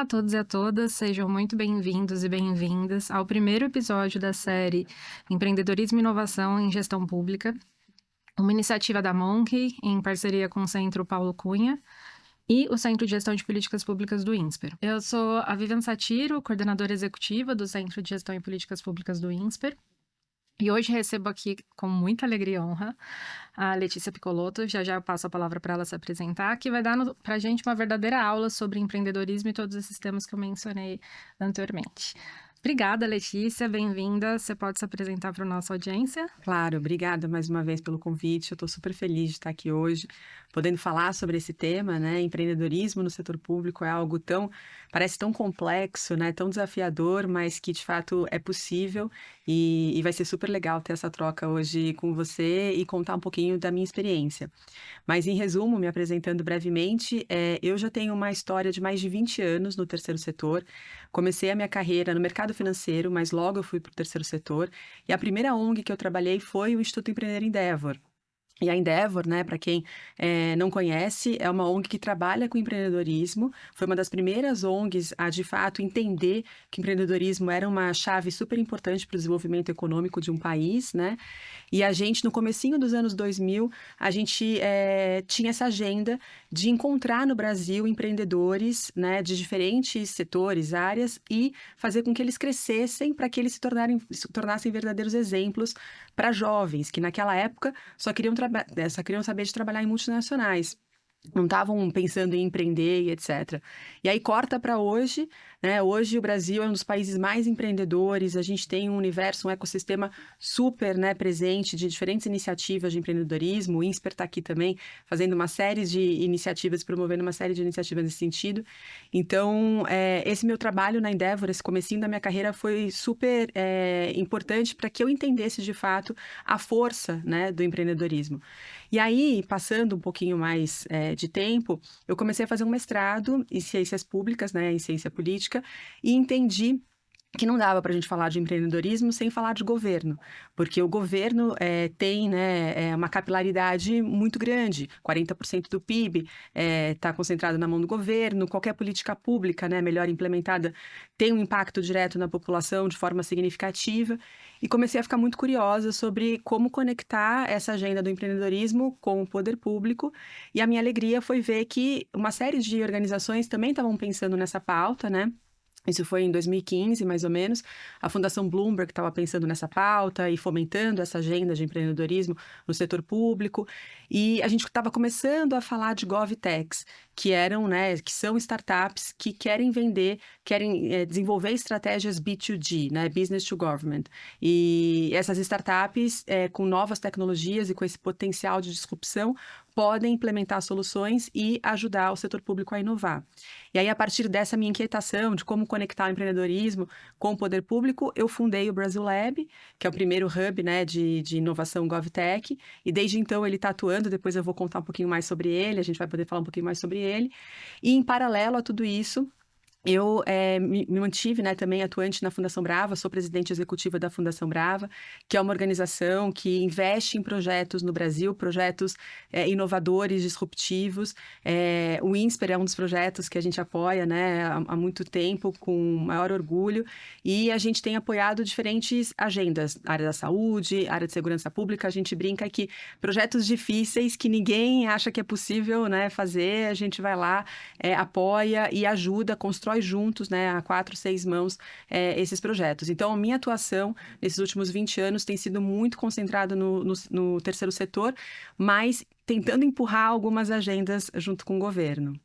Olá a todos e a todas, sejam muito bem-vindos e bem-vindas ao primeiro episódio da série Empreendedorismo e Inovação em Gestão Pública, uma iniciativa da Monkey em parceria com o Centro Paulo Cunha e o Centro de Gestão de Políticas Públicas do INSPER. Eu sou a Vivian Satiro, coordenadora executiva do Centro de Gestão e Políticas Públicas do INSPER, e hoje recebo aqui com muita alegria e honra a Letícia Piccolotto. Já eu passo a palavra para ela se apresentar, que vai dar para a gente uma verdadeira aula sobre empreendedorismo e todos esses temas que eu mencionei anteriormente. Obrigada, Letícia, bem-vinda. Você pode se apresentar para a nossa audiência? Claro, obrigada mais uma vez pelo convite. Eu estou super feliz de estar aqui hoje, podendo falar sobre esse tema, né? Empreendedorismo no setor público é algo parece tão complexo, né? Tão desafiador, mas que de fato é possível e vai ser super legal ter essa troca hoje com você e contar um pouquinho da minha experiência. Mas, em resumo, me apresentando brevemente, eu já tenho uma história de mais de 20 anos no terceiro setor. Comecei a minha carreira no mercado financeiro, mas logo eu fui para o terceiro setor. E a primeira ONG que eu trabalhei foi o Instituto Empreender Endeavor. E a Endeavor, né, para quem não conhece, é uma ONG que trabalha com empreendedorismo. Foi uma das primeiras ONGs a, de fato, entender que empreendedorismo era uma chave super importante para o desenvolvimento econômico de um país, né? E a gente, no comecinho dos anos 2000, a gente tinha essa agenda de encontrar no Brasil empreendedores, né, de diferentes setores, áreas, e fazer com que eles crescessem para que eles se tornassem verdadeiros exemplos para jovens, que naquela época só queriam saber de trabalhar em multinacionais. Não estavam pensando em empreender e etc. E aí corta para hoje, né? Hoje o Brasil é um dos países mais empreendedores, a gente tem um universo, um ecossistema super, né, presente de diferentes iniciativas de empreendedorismo. O INSPER está aqui também fazendo uma série de iniciativas, promovendo uma série de iniciativas nesse sentido. Então, esse meu trabalho na Endeavor, esse comecinho da minha carreira foi super importante para que eu entendesse de fato a força, né, do empreendedorismo. E aí, passando um pouquinho mais de tempo, eu comecei a fazer um mestrado em ciências públicas, né, em ciência política, e entendi que não dava para a gente falar de empreendedorismo sem falar de governo, porque o governo tem, né, uma capilaridade muito grande, 40% do PIB está concentrado na mão do governo, qualquer política pública, né, melhor implementada tem um impacto direto na população de forma significativa, e comecei a ficar muito curiosa sobre como conectar essa agenda do empreendedorismo com o poder público, e a minha alegria foi ver que uma série de organizações também estavam pensando nessa pauta, né? Isso foi em 2015, mais ou menos. A Fundação Bloomberg estava pensando nessa pauta e fomentando essa agenda de empreendedorismo no setor público. E a gente estava começando a falar de GovTechs, que eram, né, que são startups que querem desenvolver estratégias B2G, né, Business to Government. E essas startups, com novas tecnologias e com esse potencial de disrupção, podem implementar soluções e ajudar o setor público a inovar. E aí, a partir dessa minha inquietação de como conectar o empreendedorismo com o poder público, eu fundei o Brasil Lab, que é o primeiro hub, né, de inovação GovTech, e desde então ele está atuando, depois eu vou contar um pouquinho mais sobre ele, a gente vai poder falar um pouquinho mais sobre ele. E em paralelo a tudo isso, eu me mantive, né, também atuante na Fundação Brava, sou presidente executiva da Fundação Brava, que é uma organização que investe em projetos no Brasil, projetos inovadores, disruptivos. O INSPER é um dos projetos que a gente apoia, né, há muito tempo, com maior orgulho, e a gente tem apoiado diferentes agendas, área da saúde, área de segurança pública. A gente brinca que projetos difíceis que ninguém acha que é possível, né, fazer, a gente vai lá, apoia e ajuda, constrói juntos, né, a 4, 6 mãos, esses projetos. Então, a minha atuação nesses últimos 20 anos tem sido muito concentrada no terceiro setor, mas tentando empurrar algumas agendas junto com o governo.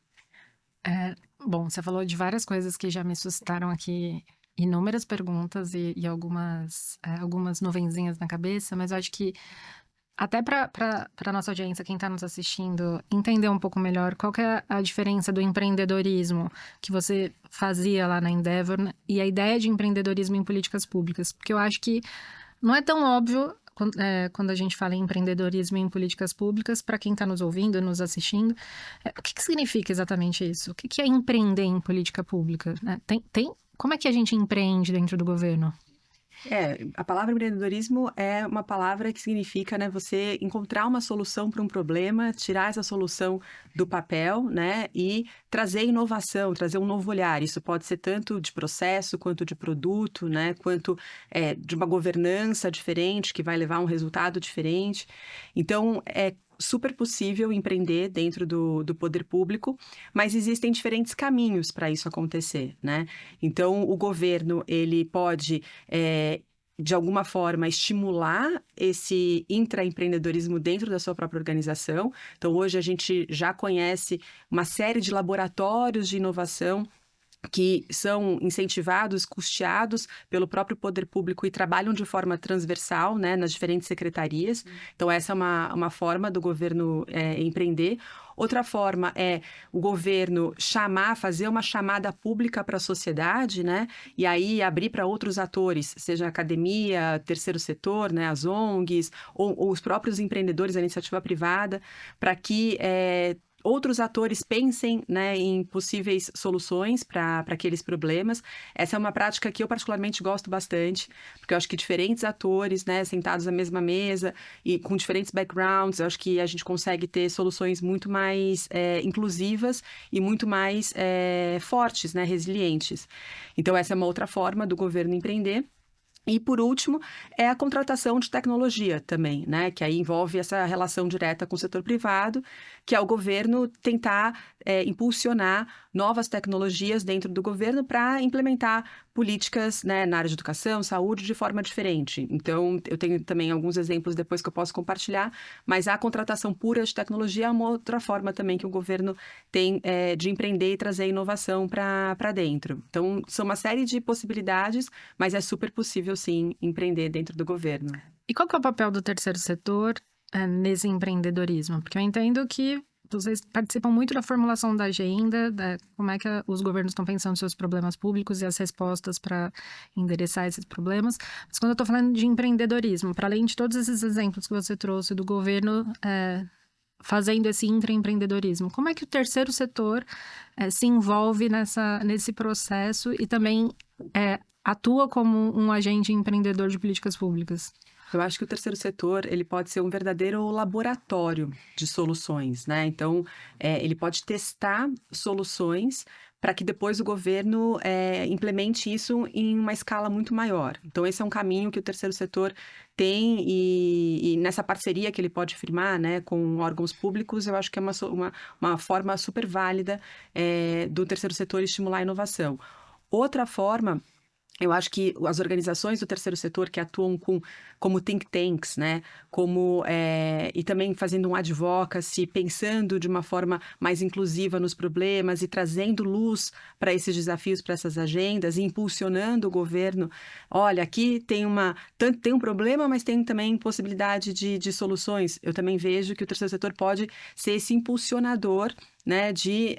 Bom, você falou de várias coisas que já me suscitaram aqui inúmeras perguntas e algumas nuvenzinhas na cabeça, mas eu acho que até para a nossa audiência, quem está nos assistindo, entender um pouco melhor qual que é a diferença do empreendedorismo que você fazia lá na Endeavor, né, e a ideia de empreendedorismo em políticas públicas. Porque eu acho que não é tão óbvio quando a gente fala em empreendedorismo em políticas públicas, para quem está nos ouvindo, nos assistindo, o que significa exatamente isso? O que é empreender em política pública, né? Como é que a gente empreende dentro do governo? A palavra empreendedorismo é uma palavra que significa, né, você encontrar uma solução para um problema, tirar essa solução do papel, né, e trazer inovação, trazer um novo olhar. Isso pode ser tanto de processo, quanto de produto, né, quanto de uma governança diferente, que vai levar a um resultado diferente. Então, é super possível empreender dentro do poder público, mas existem diferentes caminhos para isso acontecer, né? Então, o governo, ele pode de alguma forma, estimular esse intraempreendedorismo dentro da sua própria organização. Então, hoje a gente já conhece uma série de laboratórios de inovação que são incentivados, custeados pelo próprio poder público e trabalham de forma transversal, né, nas diferentes secretarias. Então, essa é uma forma do governo empreender. Outra forma é o governo fazer uma chamada pública para a sociedade, né, e aí abrir para outros atores, seja a academia, terceiro setor, né, as ONGs, ou os próprios empreendedores, a iniciativa privada, para que outros atores pensem, né, em possíveis soluções para aqueles problemas. Essa é uma prática que eu particularmente gosto bastante, porque eu acho que diferentes atores, né, sentados à mesma mesa e com diferentes backgrounds, eu acho que a gente consegue ter soluções muito mais inclusivas e muito mais fortes, né, resilientes. Então, essa é uma outra forma do governo empreender. E, por último, é a contratação de tecnologia também, né? Que aí envolve essa relação direta com o setor privado, que é o governo tentar impulsionar novas tecnologias dentro do governo para implementar políticas, né, na área de educação, saúde, de forma diferente. Então, eu tenho também alguns exemplos depois que eu posso compartilhar, mas a contratação pura de tecnologia é uma outra forma também que o governo tem de empreender e trazer inovação para dentro. Então, são uma série de possibilidades, mas é super possível, sim, empreender dentro do governo. E qual que é o papel do terceiro setor nesse empreendedorismo? Porque eu entendo que vocês participam muito da formulação da agenda, como é que os governos estão pensando nos seus problemas públicos e as respostas para endereçar esses problemas. Mas quando eu estou falando de empreendedorismo, para além de todos esses exemplos que você trouxe do governo fazendo esse intraempreendedorismo, como é que o terceiro setor se envolve nesse processo e também atua como um agente empreendedor de políticas públicas? Eu acho que o terceiro setor, ele pode ser um verdadeiro laboratório de soluções, né? Então, ele pode testar soluções para que depois o governo implemente isso em uma escala muito maior. Então, esse é um caminho que o terceiro setor tem e nessa parceria que ele pode firmar, né, com órgãos públicos, eu acho que é uma forma super válida do terceiro setor estimular a inovação. Outra forma, eu acho que as organizações do terceiro setor que atuam como think tanks, né, e também fazendo um advocacy, pensando de uma forma mais inclusiva nos problemas e trazendo luz para esses desafios, para essas agendas, e impulsionando o governo. Olha, aqui tem um problema, mas tem também possibilidade de soluções. Eu também vejo que o terceiro setor pode ser esse impulsionador, né, de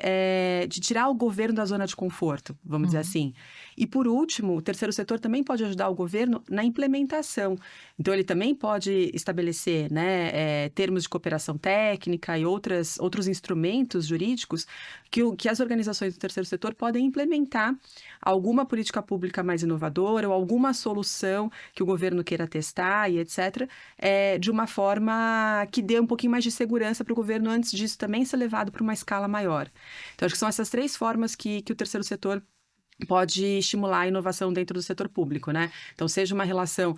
tirar o governo da zona de conforto, vamos dizer assim. E, por último, o terceiro setor também pode ajudar o governo na implementação. Então, ele também pode estabelecer, né, termos de cooperação técnica e outros instrumentos jurídicos que as organizações do terceiro setor podem implementar alguma política pública mais inovadora ou alguma solução que o governo queira testar e etc., de uma forma que dê um pouquinho mais de segurança para o governo antes disso também ser levado para uma escala maior. Então, acho que são essas três formas que o terceiro setor pode estimular a inovação dentro do setor público, né? Então, seja uma relação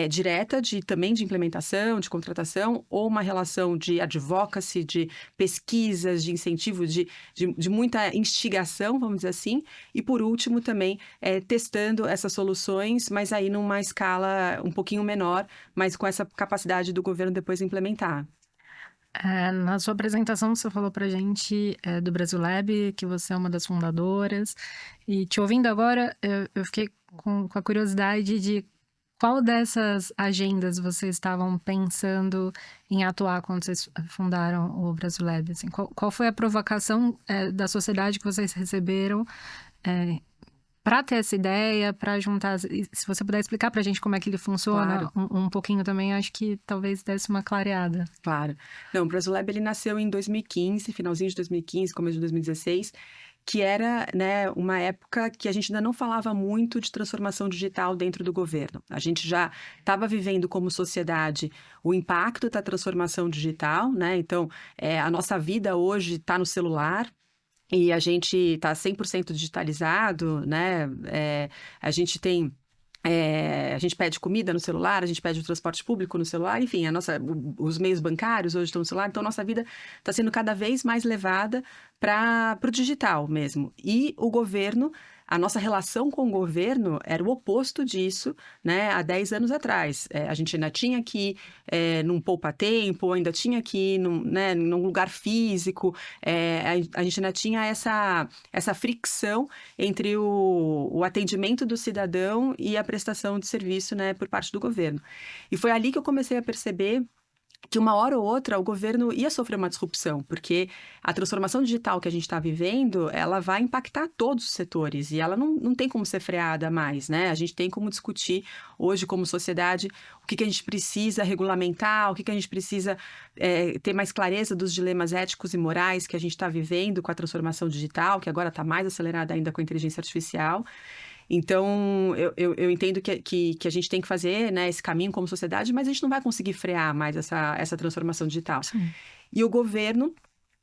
direta também de implementação, de contratação, ou uma relação de advocacy, de pesquisas, de incentivo, de muita instigação, vamos dizer assim. E, por último, também testando essas soluções, mas aí numa escala um pouquinho menor, mas com essa capacidade do governo depois implementar. Na sua apresentação, você falou pra gente do Brasil Lab, que você é uma das fundadoras. E te ouvindo agora, eu fiquei com a curiosidade de qual dessas agendas vocês estavam pensando em atuar quando vocês fundaram o Brasil Lab? Assim, qual foi a provocação da sociedade que vocês receberam para ter essa ideia, para juntar? Se você puder explicar para a gente como é que ele funciona, Claro. um pouquinho também, acho que talvez desse uma clareada. Claro. Não, o Brasil Lab, ele nasceu em 2015, finalzinho de 2015, começo de 2016, que era, né, uma época que a gente ainda não falava muito de transformação digital dentro do governo. A gente já estava vivendo como sociedade o impacto da transformação digital, né? Então, a nossa vida hoje está no celular. E a gente está 100% digitalizado, né? A gente tem a gente pede comida no celular, a gente pede o transporte público no celular, enfim, os meios bancários hoje estão no celular, então nossa vida está sendo cada vez mais levada para o digital mesmo. E o governo, a nossa relação com o governo era o oposto disso, né, há 10 anos atrás. A gente ainda tinha que ir num poupa-tempo, ainda tinha que ir num lugar físico, a gente ainda tinha essa fricção entre o atendimento do cidadão e a prestação de serviço, né, por parte do governo. E foi ali que eu comecei a perceber que uma hora ou outra o governo ia sofrer uma disrupção, porque a transformação digital que a gente está vivendo, ela vai impactar todos os setores e ela não tem como ser freada mais, né? A gente tem como discutir hoje como sociedade o que a gente precisa regulamentar, o que a gente precisa ter mais clareza dos dilemas éticos e morais que a gente está vivendo com a transformação digital, que agora está mais acelerada ainda com a inteligência artificial. Então, eu entendo que a gente tem que fazer, né, esse caminho como sociedade, mas a gente não vai conseguir frear mais essa transformação digital. Sim. E o governo,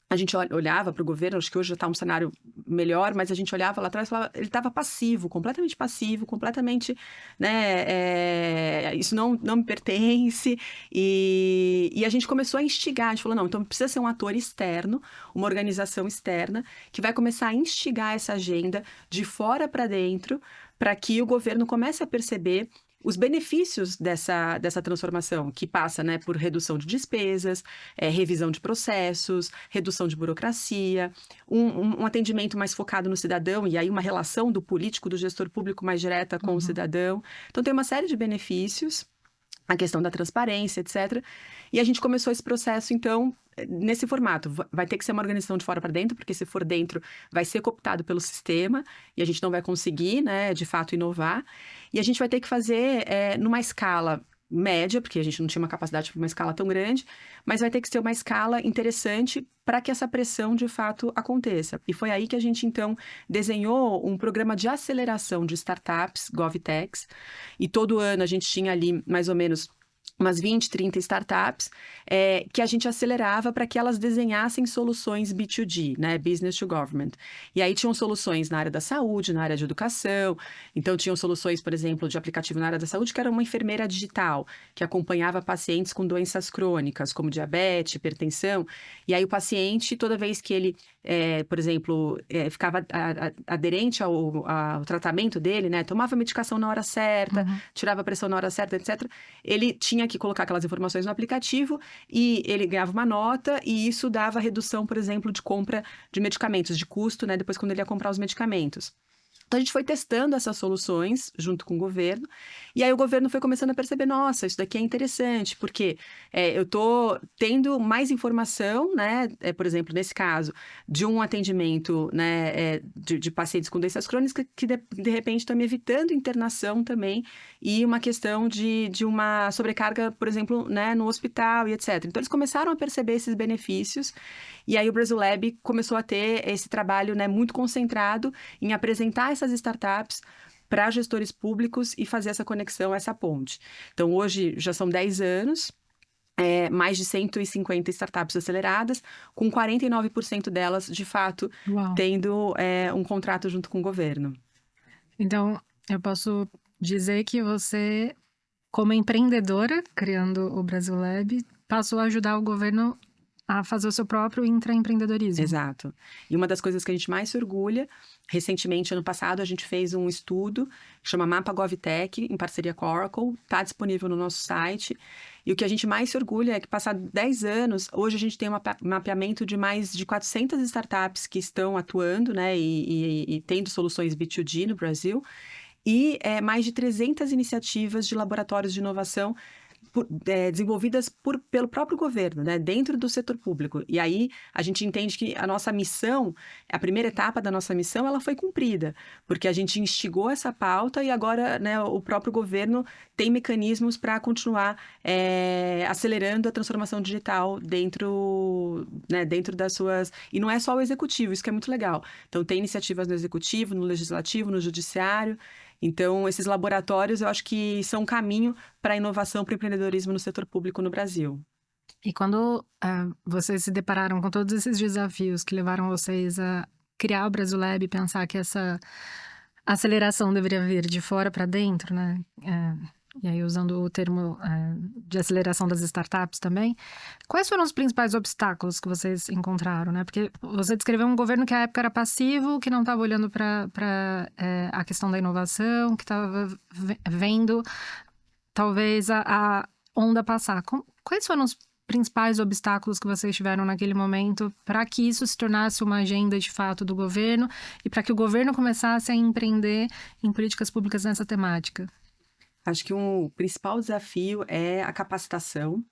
a gente olhava para o governo, acho que hoje já está um cenário melhor, mas a gente olhava lá atrás e falava, ele estava passivo, completamente, né, isso não me pertence, e a gente começou a instigar, a gente falou, não, então precisa ser um ator externo, uma organização externa, que vai começar a instigar essa agenda de fora para dentro, para que o governo comece a perceber os benefícios dessa transformação, que passa, né, por redução de despesas, revisão de processos, redução de burocracia, um atendimento mais focado no cidadão, e aí uma relação do político, do gestor público mais direta com o cidadão. Então, tem uma série de benefícios, a questão da transparência, etc. E a gente começou esse processo, então, nesse formato. Vai ter que ser uma organização de fora para dentro, porque se for dentro, vai ser cooptado pelo sistema e a gente não vai conseguir, né, de fato, inovar. E a gente vai ter que fazer numa escala média, porque a gente não tinha uma capacidade para uma escala tão grande, mas vai ter que ser uma escala interessante para que essa pressão, de fato, aconteça. E foi aí que a gente, então, desenhou um programa de aceleração de startups, GovTechs, e todo ano a gente tinha ali, mais ou menos, umas 20, 30 startups, que a gente acelerava para que elas desenhassem soluções B2G, né? Business to Government. E aí tinham soluções na área da saúde, na área de educação. Então, tinham soluções, por exemplo, de aplicativo na área da saúde, que era uma enfermeira digital, que acompanhava pacientes com doenças crônicas, como diabetes, hipertensão. E aí o paciente, toda vez que ele, por exemplo, ficava aderente ao tratamento dele, né? Tomava a medicação na hora certa, tirava a pressão na hora certa, etc., ele tinha que colocar aquelas informações no aplicativo e ele ganhava uma nota e isso dava redução, por exemplo, de compra de medicamentos, de custo, né, depois quando ele ia comprar os medicamentos. Então, a gente foi testando essas soluções junto com o governo, e aí o governo foi começando a perceber, nossa, isso daqui é interessante, porque eu estou tendo mais informação, né, por exemplo, nesse caso, de um atendimento, né, de pacientes com doenças crônicas que de repente estão me evitando internação também, e uma questão de uma sobrecarga, por exemplo, né, no hospital e etc. Então, eles começaram a perceber esses benefícios, e aí o Brasilab começou a ter esse trabalho, né, muito concentrado em apresentar essas startups para gestores públicos e fazer essa conexão, essa ponte. Então, hoje já são 10 anos, mais de 150 startups aceleradas, com 49% delas, de fato, Uau. tendo um contrato junto com o governo. Então, eu posso dizer que você, como empreendedora, criando o Brasilab, passou a ajudar o governo a fazer o seu próprio intraempreendedorismo. Exato. E uma das coisas que a gente mais se orgulha, recentemente, ano passado, a gente fez um estudo que chama Mapa GovTech, em parceria com a Oracle, está disponível no nosso site. E o que a gente mais se orgulha é que, passado 10 anos, hoje a gente tem um mapeamento de mais de 400 startups que estão atuando, né, e tendo soluções B2G no Brasil, e mais de 300 iniciativas de laboratórios de inovação desenvolvidas pelo próprio governo, né, dentro do setor público. E aí a gente entende que a nossa missão, a primeira etapa da nossa missão, ela foi cumprida, porque a gente instigou essa pauta e agora, né, o próprio governo tem mecanismos para continuar acelerando a transformação digital dentro, né, dentro das suas... E não é só o executivo, isso que é muito legal. Então, tem iniciativas no executivo, no legislativo, no judiciário. Então, esses laboratórios, eu acho que são um caminho para a inovação, para o empreendedorismo no setor público no Brasil. E quando vocês se depararam com todos esses desafios que levaram vocês a criar o Brasilab e pensar que essa aceleração deveria vir de fora para dentro, né? E aí, usando o termo de aceleração das startups também, quais foram os principais obstáculos que vocês encontraram, né? Porque você descreveu um governo que à época era passivo, que não estava olhando para a questão da inovação, que estava vendo talvez a onda passar. Quais foram os principais obstáculos que vocês tiveram naquele momento para que isso se tornasse uma agenda de fato do governo e para que o governo começasse a empreender em políticas públicas nessa temática? Acho que um principal desafio é a capacitação.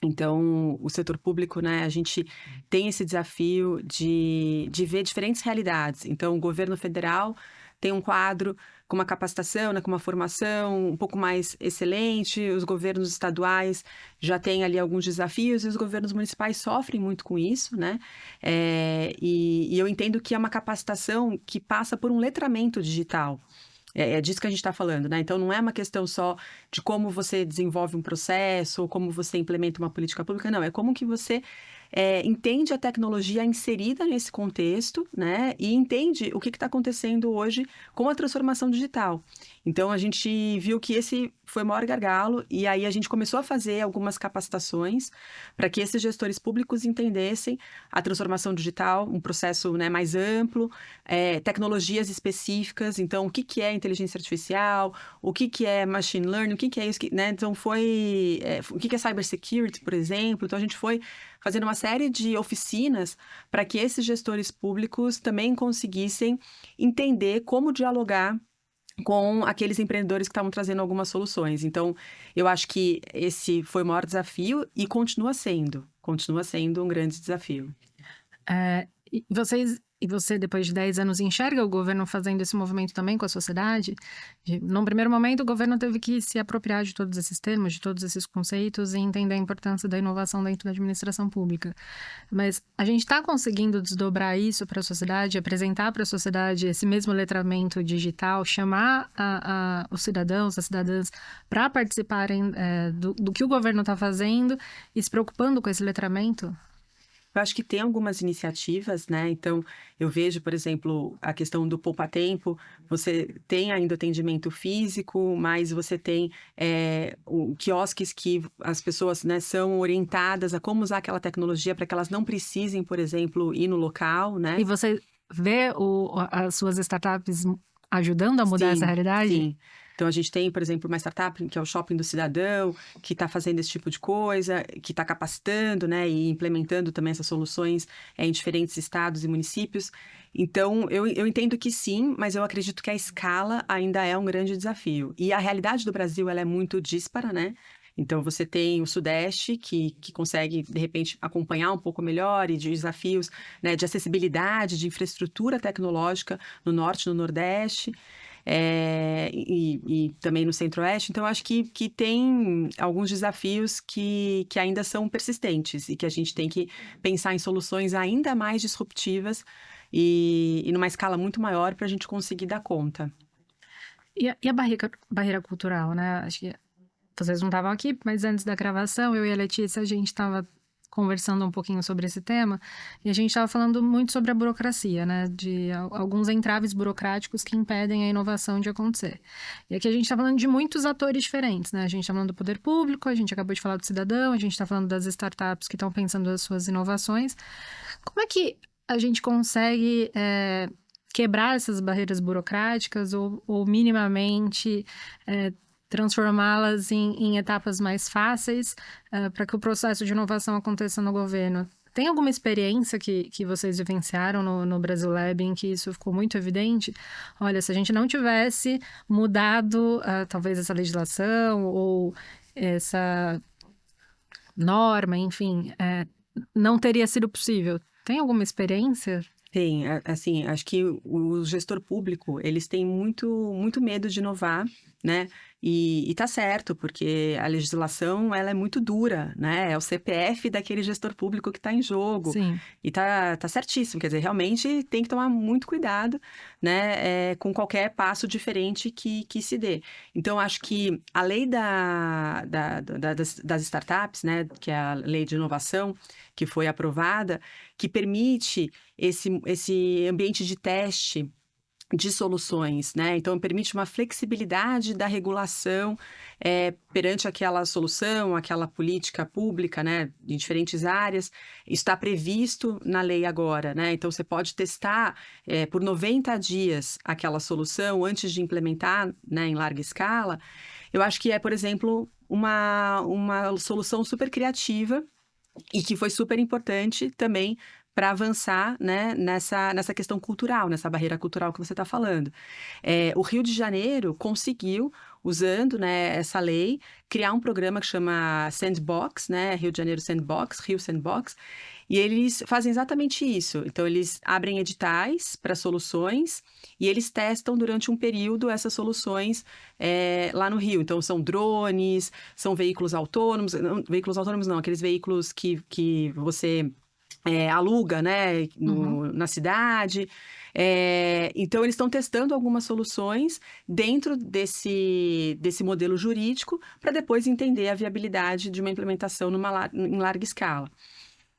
Então, o setor público, né, a gente tem esse desafio de ver diferentes realidades. Então, o governo federal tem um quadro com uma capacitação, né, com uma formação um pouco mais excelente, os governos estaduais já têm ali alguns desafios e os governos municipais sofrem muito com isso, né? E eu entendo que é uma capacitação que passa por um letramento digital. É disso que a gente está falando, né? Então, não é uma questão só de como você desenvolve um processo ou como você implementa uma política pública, não. É como que você entende a tecnologia inserida nesse contexto, né? E entende o que está acontecendo hoje com a transformação digital. Então, a gente viu que esse foi o maior gargalo e aí a gente começou a fazer algumas capacitações para que esses gestores públicos entendessem a transformação digital, um processo, né, mais amplo, tecnologias específicas. Então, o que é inteligência artificial, o que é machine learning, o que é isso, né? Então, o que é cybersecurity, por exemplo. Então, a gente foi fazendo uma série de oficinas para que esses gestores públicos também conseguissem entender como dialogar com aqueles empreendedores que estavam trazendo algumas soluções. Então, eu acho que esse foi o maior desafio e continua sendo um grande desafio. E você, depois de 10 anos, enxerga o governo fazendo esse movimento também com a sociedade? Num primeiro momento, o governo teve que se apropriar de todos esses termos, de todos esses conceitos e entender a importância da inovação dentro da administração pública. Mas a gente está conseguindo desdobrar isso para a sociedade, apresentar para a sociedade esse mesmo letramento digital, chamar os cidadãos, as cidadãs para participarem do que o governo está fazendo e se preocupando com esse letramento? Eu acho que tem algumas iniciativas, né? Então, eu vejo, por exemplo, a questão do poupa-tempo. Você tem ainda atendimento físico, mas você tem quiosques que as pessoas, né, são orientadas a como usar aquela tecnologia para que elas não precisem, por exemplo, ir no local, né? E você vê as suas startups ajudando a mudar essa realidade? Sim. Então, a gente tem, por exemplo, uma startup que é o Shopping do Cidadão, que está fazendo esse tipo de coisa, que está capacitando, né, e implementando também essas soluções em diferentes estados e municípios. Então, eu entendo que sim, mas eu acredito que a escala ainda é um grande desafio. E a realidade do Brasil, ela é muito díspara, né? Então, você tem o Sudeste, que consegue, de repente, acompanhar um pouco melhor e de desafios, né, de acessibilidade, de infraestrutura tecnológica no Norte e no Nordeste. E também no Centro-Oeste. Então, acho que tem alguns desafios que ainda são persistentes e que a gente tem que pensar em soluções ainda mais disruptivas e numa escala muito maior para a gente conseguir dar conta. E a barreira cultural, né? Acho que vocês não estavam aqui, mas antes da gravação, eu e a Letícia, a gente estava conversando um pouquinho sobre esse tema e a gente estava falando muito sobre a burocracia, né? De alguns entraves burocráticos que impedem a inovação de acontecer. E aqui a gente está falando de muitos atores diferentes, né? A gente está falando do poder público, a gente acabou de falar do cidadão, a gente está falando das startups que estão pensando nas suas inovações. Como é que a gente consegue quebrar essas barreiras burocráticas ou minimamente transformá-las em etapas mais fáceis para que o processo de inovação aconteça no governo? Tem alguma experiência que vocês vivenciaram no Brasilab em que isso ficou muito evidente? Olha, se a gente não tivesse mudado talvez essa legislação ou essa norma, enfim, não teria sido possível. Tem alguma experiência? Tem, assim, acho que o gestor público, eles têm muito medo de inovar, né? E tá certo, porque a legislação, ela é muito dura, né? É o CPF daquele gestor público que está em jogo. Sim. E tá certíssimo, quer dizer, realmente tem que tomar muito cuidado, né? Com qualquer passo diferente que se dê. Então, acho que a lei das startups, né? Que é a lei de inovação, que foi aprovada, que permite esse ambiente de teste de soluções, né? Então, permite uma flexibilidade da regulação perante aquela solução, aquela política pública, né? De diferentes áreas. Isso está previsto na lei agora, né? Então, você pode testar por 90 dias aquela solução antes de implementar, né, em larga escala. Eu acho que é, por exemplo, uma solução super criativa e que foi super importante também para avançar, né, nessa questão cultural, nessa barreira cultural que você está falando. O Rio de Janeiro conseguiu, usando, né, essa lei, criar um programa que chama Sandbox, né, Rio de Janeiro Sandbox, Rio Sandbox, e eles fazem exatamente isso. Então, eles abrem editais para soluções e eles testam durante um período essas soluções lá no Rio. Então, são drones, são veículos autônomos, veículos autônomos não, aqueles veículos que você aluga, né, Uhum. na cidade. Então, eles estão testando algumas soluções dentro desse modelo jurídico para depois entender a viabilidade de uma implementação em larga escala.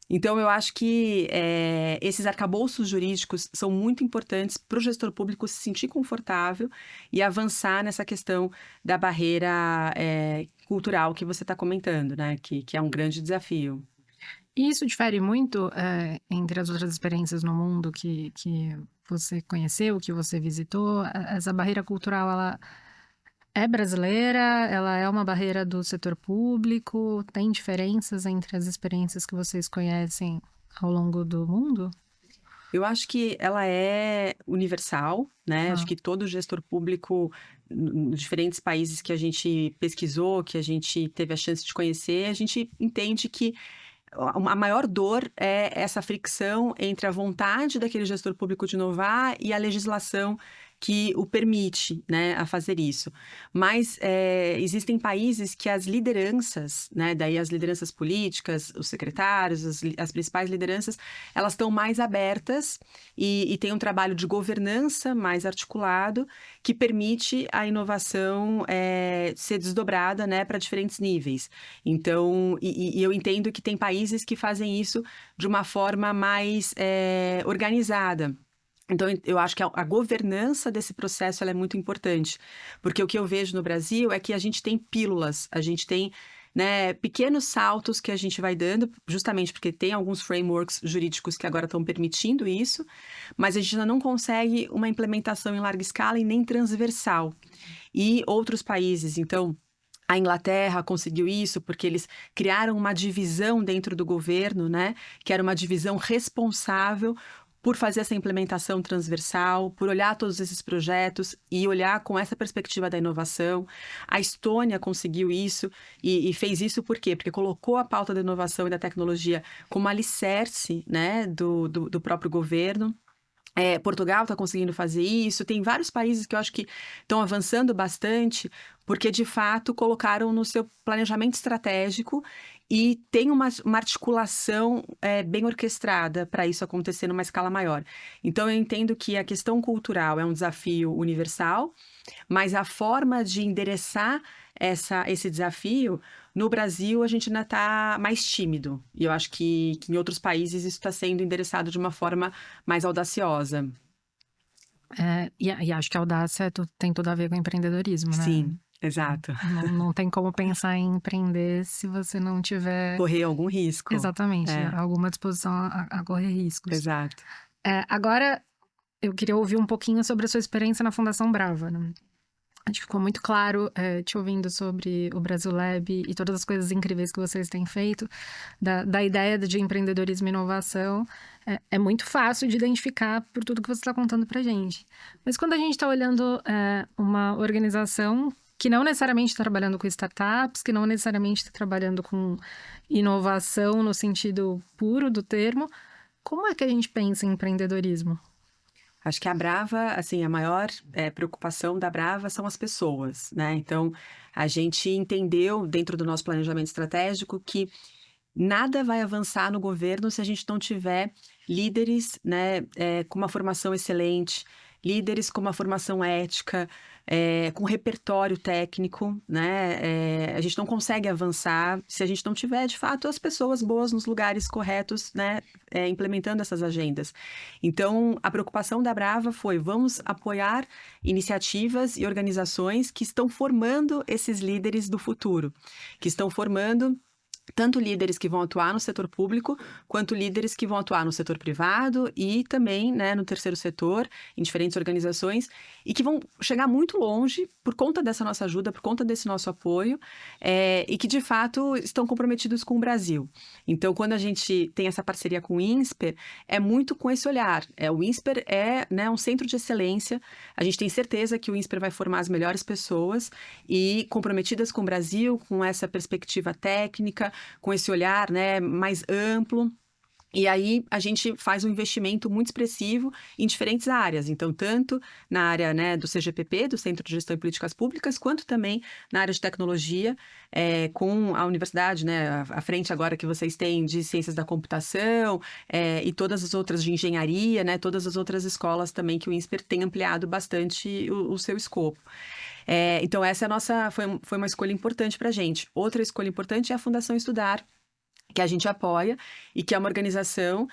Então, eu acho que esses arcabouços jurídicos são muito importantes para o gestor público se sentir confortável e avançar nessa questão da barreira cultural que você está comentando, né? Que é um grande desafio. E isso difere muito entre as outras experiências no mundo que você conheceu, que você visitou? Essa barreira cultural, ela é brasileira? Ela é uma barreira do setor público? Tem diferenças entre as experiências que vocês conhecem ao longo do mundo? Eu acho que ela é universal, né? Acho Ah, que todo gestor público, nos diferentes países que a gente pesquisou, que a gente teve a chance de conhecer, a gente entende que a maior dor é essa fricção entre a vontade daquele gestor público de inovar e a legislação que o permite, né, a fazer isso. Mas existem países que as lideranças, né, daí as lideranças políticas, os secretários, as principais lideranças, elas estão mais abertas e tem um trabalho de governança mais articulado que permite a inovação ser desdobrada, né, para diferentes níveis. Então, e eu entendo que tem países que fazem isso de uma forma mais organizada. Então, eu acho que a governança desse processo ela é muito importante, porque o que eu vejo no Brasil é que a gente tem pílulas, a gente tem, né, pequenos saltos que a gente vai dando, justamente porque tem alguns frameworks jurídicos que agora estão permitindo isso, mas a gente ainda não consegue uma implementação em larga escala e nem transversal. E outros países, então, a Inglaterra conseguiu isso porque eles criaram uma divisão dentro do governo, né? Que era uma divisão responsável por fazer essa implementação transversal, por olhar todos esses projetos e olhar com essa perspectiva da inovação. A Estônia conseguiu isso e fez isso por quê? Porque colocou a pauta da inovação e da tecnologia como alicerce, né, do próprio governo. Portugal está conseguindo fazer isso, tem vários países que eu acho que estão avançando bastante, porque de fato colocaram no seu planejamento estratégico e tem uma articulação bem orquestrada para isso acontecer numa escala maior. Então eu entendo que a questão cultural é um desafio universal, mas a forma de endereçar esse desafio, no Brasil, a gente ainda está mais tímido. E eu acho que em outros países isso está sendo endereçado de uma forma mais audaciosa. e acho que a audácia tem tudo a ver com empreendedorismo, né? Sim, exato. Não tem como pensar em empreender se você não tiver Correr algum risco. exatamente É, alguma disposição a correr riscos. exato. Agora, eu queria ouvir um pouquinho sobre a sua experiência na Fundação Brava, né? Acho que ficou muito claro, te ouvindo sobre o Brasil Lab e todas as coisas incríveis que vocês têm feito, da ideia de empreendedorismo e inovação. É muito fácil de identificar por tudo que você está contando pra gente. Mas quando a gente está olhando uma organização que não necessariamente está trabalhando com startups, que não necessariamente está trabalhando com inovação no sentido puro do termo. Como é que a gente pensa em empreendedorismo? Acho que a Brava, assim, a maior preocupação da Brava são as pessoas, né? Então, a gente entendeu dentro do nosso planejamento estratégico que nada vai avançar no governo se a gente não tiver líderes, né, com uma formação excelente, líderes com uma formação ética, com repertório técnico, né? A gente não consegue avançar se a gente não tiver, de fato, as pessoas boas nos lugares corretos, né, implementando essas agendas. Então, a preocupação da Brava foi: vamos apoiar iniciativas e organizações que estão formando esses líderes do futuro, que estão formando tanto líderes que vão atuar no setor público, quanto líderes que vão atuar no setor privado e também, né, no terceiro setor, em diferentes organizações, e que vão chegar muito longe por conta dessa nossa ajuda, por conta desse nosso apoio, e que, de fato, estão comprometidos com o Brasil. Então, quando a gente tem essa parceria com o INSPER, é muito com esse olhar. O INSPER é, né, um centro de excelência, a gente tem certeza que o INSPER vai formar as melhores pessoas e comprometidas com o Brasil, com essa perspectiva técnica, com esse olhar, né, mais amplo. E aí a gente faz um investimento muito expressivo em diferentes áreas. Então, tanto na área, né, do CGPP, do Centro de Gestão e Políticas Públicas, quanto também na área de tecnologia, com a universidade, né, à frente agora que vocês têm de Ciências da Computação, e todas as outras de engenharia, né, todas as outras escolas também que o INSPER tem ampliado bastante o seu escopo. Então, essa é a nossa, foi uma escolha importante para a gente. Outra escolha importante é a Fundação Estudar, que a gente apoia e que é uma organização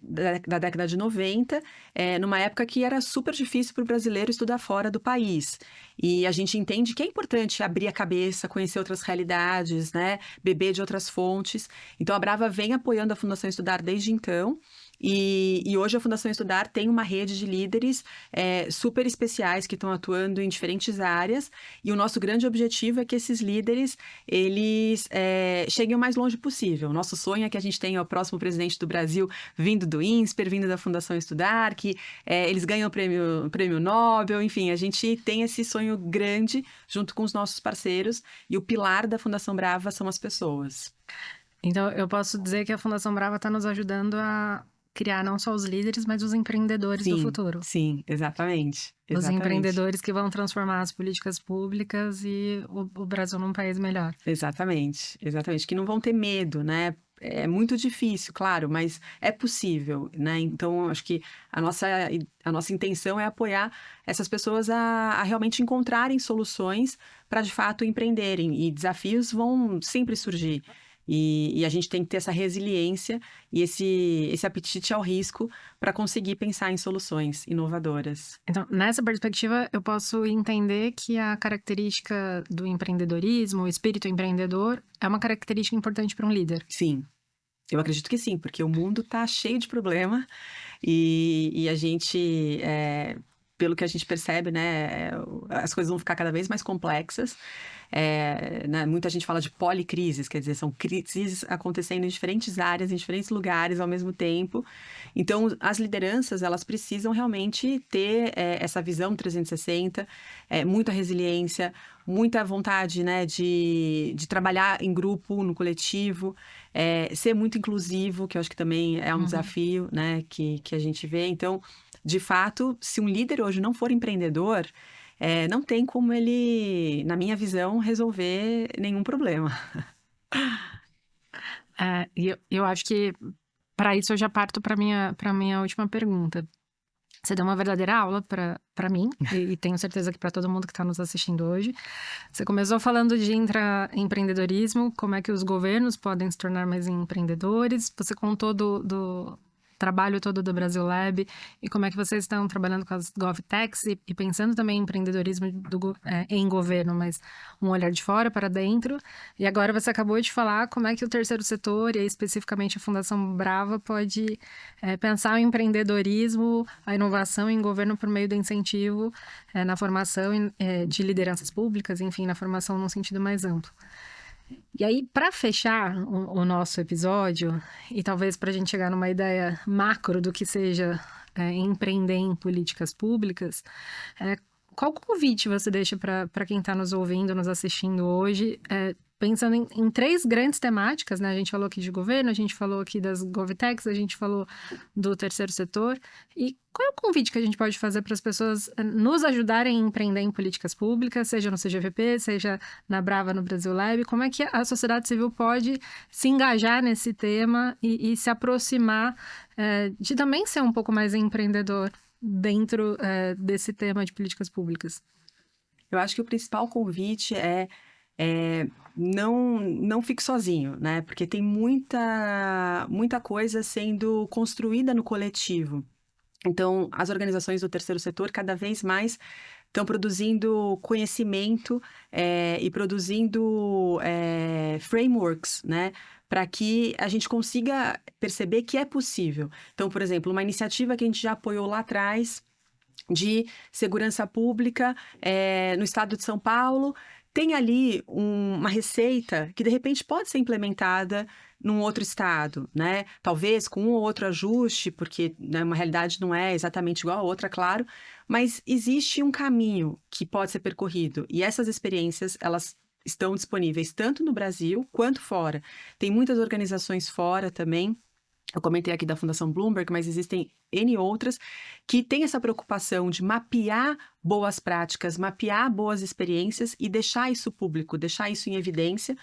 da década de 90, numa época que era super difícil para o brasileiro estudar fora do país. E a gente entende que é importante abrir a cabeça, conhecer outras realidades, né? Beber de outras fontes. Então, a Brava vem apoiando a Fundação Estudar desde então. E hoje a Fundação Estudar tem uma rede de líderes super especiais que estão atuando em diferentes áreas, e o nosso grande objetivo é que esses líderes, eles cheguem o mais longe possível. O nosso sonho é que a gente tenha o próximo presidente do Brasil vindo do INSPER, vindo da Fundação Estudar, que eles ganham o prêmio Nobel, enfim, a gente tem esse sonho grande junto com os nossos parceiros, e o pilar da Fundação Brava são as pessoas. Então, eu posso dizer que a Fundação Brava está nos ajudando a criar não só os líderes, mas os empreendedores do futuro. Sim, exatamente. Os empreendedores que vão transformar as políticas públicas e o Brasil num país melhor. Exatamente, exatamente. Que não vão ter medo, né? É muito difícil, claro, mas é possível, né? Então, acho que a nossa intenção é apoiar essas pessoas a realmente encontrarem soluções para, de fato, empreenderem. E desafios vão sempre surgir. E a gente tem que ter essa resiliência e esse apetite ao risco para conseguir pensar em soluções inovadoras. Então, nessa perspectiva, eu posso entender que a característica do empreendedorismo, o espírito empreendedor, é uma característica importante para um líder. Sim, eu acredito que sim, porque o mundo está cheio de problema e a gente, pelo que a gente percebe, né, as coisas vão ficar cada vez mais complexas. Né, muita gente fala de policrises, quer dizer, são crises acontecendo em diferentes áreas, em diferentes lugares ao mesmo tempo. Então, as lideranças, elas precisam realmente ter essa visão 360, muita resiliência, muita vontade, né, de trabalhar em grupo, no coletivo, ser muito inclusivo, que eu acho que também é um desafio, né, que a gente vê. Então, de fato, se um líder hoje não for empreendedor, não tem como ele, na minha visão, resolver nenhum problema. E eu acho que, para isso, eu já parto para minha última pergunta. Você deu uma verdadeira aula para mim, e tenho certeza que para todo mundo que está nos assistindo hoje. Você começou falando de empreendedorismo, como é que os governos podem se tornar mais empreendedores. Você contou do trabalho todo do Brasil Lab e como é que vocês estão trabalhando com as GovTechs e pensando também em empreendedorismo em governo, mas um olhar de fora para dentro. E agora você acabou de falar como é que o terceiro setor, e aí especificamente a Fundação Brava, pode pensar o empreendedorismo, a inovação em governo por meio do incentivo na formação de lideranças públicas, enfim, na formação num sentido mais amplo. E aí, para fechar o nosso episódio, e talvez para a gente chegar numa ideia macro do que seja empreender em políticas públicas, qual convite você deixa para quem está nos ouvindo, nos assistindo hoje, pensando em 3 grandes temáticas, né? A gente falou aqui de governo, a gente falou aqui das GovTechs, a gente falou do terceiro setor. E qual é o convite que a gente pode fazer para as pessoas nos ajudarem a empreender em políticas públicas, seja no CGVP, seja na Brava, no Brasil Lab? Como é que a sociedade civil pode se engajar nesse tema e se aproximar de também ser um pouco mais empreendedor dentro desse tema de políticas públicas? Eu acho que o principal convite é não fique sozinho, né? Porque tem muita coisa sendo construída no coletivo. Então, as organizações do terceiro setor cada vez mais estão produzindo conhecimento e produzindo frameworks, né? Para que a gente consiga perceber que é possível. Então, por exemplo, uma iniciativa que a gente já apoiou lá atrás de segurança pública no estado de São Paulo, tem ali uma receita que, de repente, pode ser implementada num outro estado, né? Talvez com um ou outro ajuste, porque né, uma realidade não é exatamente igual a outra, claro, mas existe um caminho que pode ser percorrido. E essas experiências, elas estão disponíveis tanto no Brasil quanto fora. Tem muitas organizações fora também. Eu comentei aqui da Fundação Bloomberg, mas existem N outras que têm essa preocupação de mapear boas práticas, mapear boas experiências e deixar isso público, deixar isso em evidência,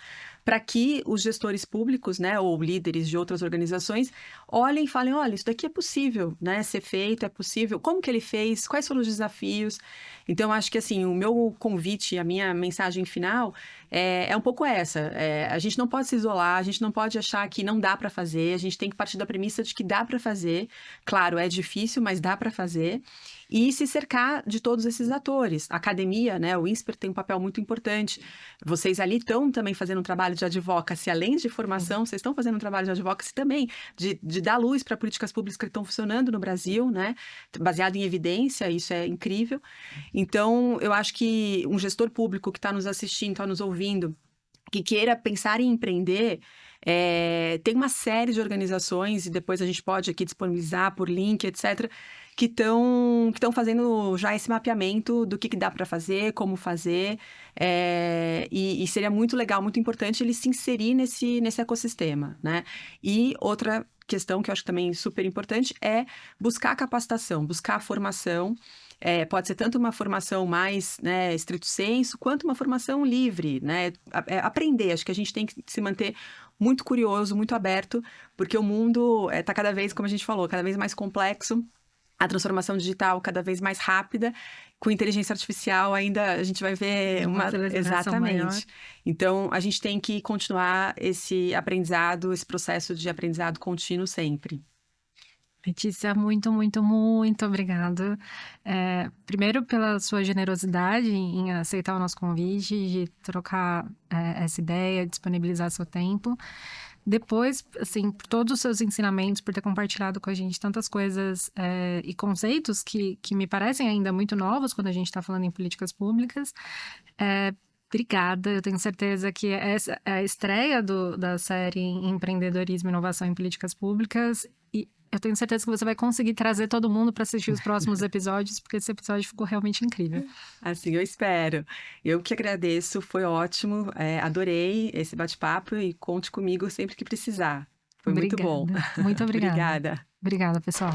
para que os gestores públicos, né, ou líderes de outras organizações, olhem e falem, olha, isso daqui é possível, né, ser feito, é possível, como que ele fez, quais foram os desafios. Então, acho que, assim, o meu convite, a minha mensagem final é um pouco essa. A gente não pode se isolar, a gente não pode achar que não dá para fazer, a gente tem que partir da premissa de que dá para fazer. Claro, é difícil, mas dá para fazer. E se cercar de todos esses atores. A academia, né, o INSPER tem um papel muito importante. Vocês ali estão também fazendo um trabalho de advocacy, além de formação, vocês estão fazendo um trabalho de advocacy também, de dar luz para políticas públicas que estão funcionando no Brasil, né, baseado em evidência, isso é incrível. Então, eu acho que um gestor público que está nos assistindo, está nos ouvindo, que queira pensar em empreender, tem uma série de organizações, e depois a gente pode aqui disponibilizar por link, etc., que estão fazendo já esse mapeamento do que dá para fazer, como fazer, e seria muito legal, muito importante ele se inserir nesse ecossistema, né? E outra questão que eu acho também super importante é buscar capacitação, buscar formação. Pode ser tanto uma formação mais, né, estrito sensu, quanto uma formação livre, né? Aprender, acho que a gente tem que se manter muito curioso, muito aberto, porque o mundo está cada vez, como a gente falou, cada vez mais complexo, a transformação digital cada vez mais rápida, com inteligência artificial ainda a gente vai ver uma aceleração maior. Exatamente. Então, a gente tem que continuar esse aprendizado, esse processo de aprendizado contínuo sempre. Letícia, muito, muito, muito obrigada. Primeiro, pela sua generosidade em aceitar o nosso convite, de trocar essa ideia, disponibilizar seu tempo. Depois, assim, por todos os seus ensinamentos, por ter compartilhado com a gente tantas coisas e conceitos que me parecem ainda muito novos quando a gente está falando em políticas públicas. Obrigada, eu tenho certeza que essa é a estreia da série em Empreendedorismo e Inovação em Políticas Públicas. E eu tenho certeza que você vai conseguir trazer todo mundo para assistir os próximos episódios, porque esse episódio ficou realmente incrível. Assim, eu espero. Eu que agradeço, foi ótimo, adorei esse bate-papo e conte comigo sempre que precisar. Foi muito bom. Muito obrigada. Obrigada. Obrigada, pessoal.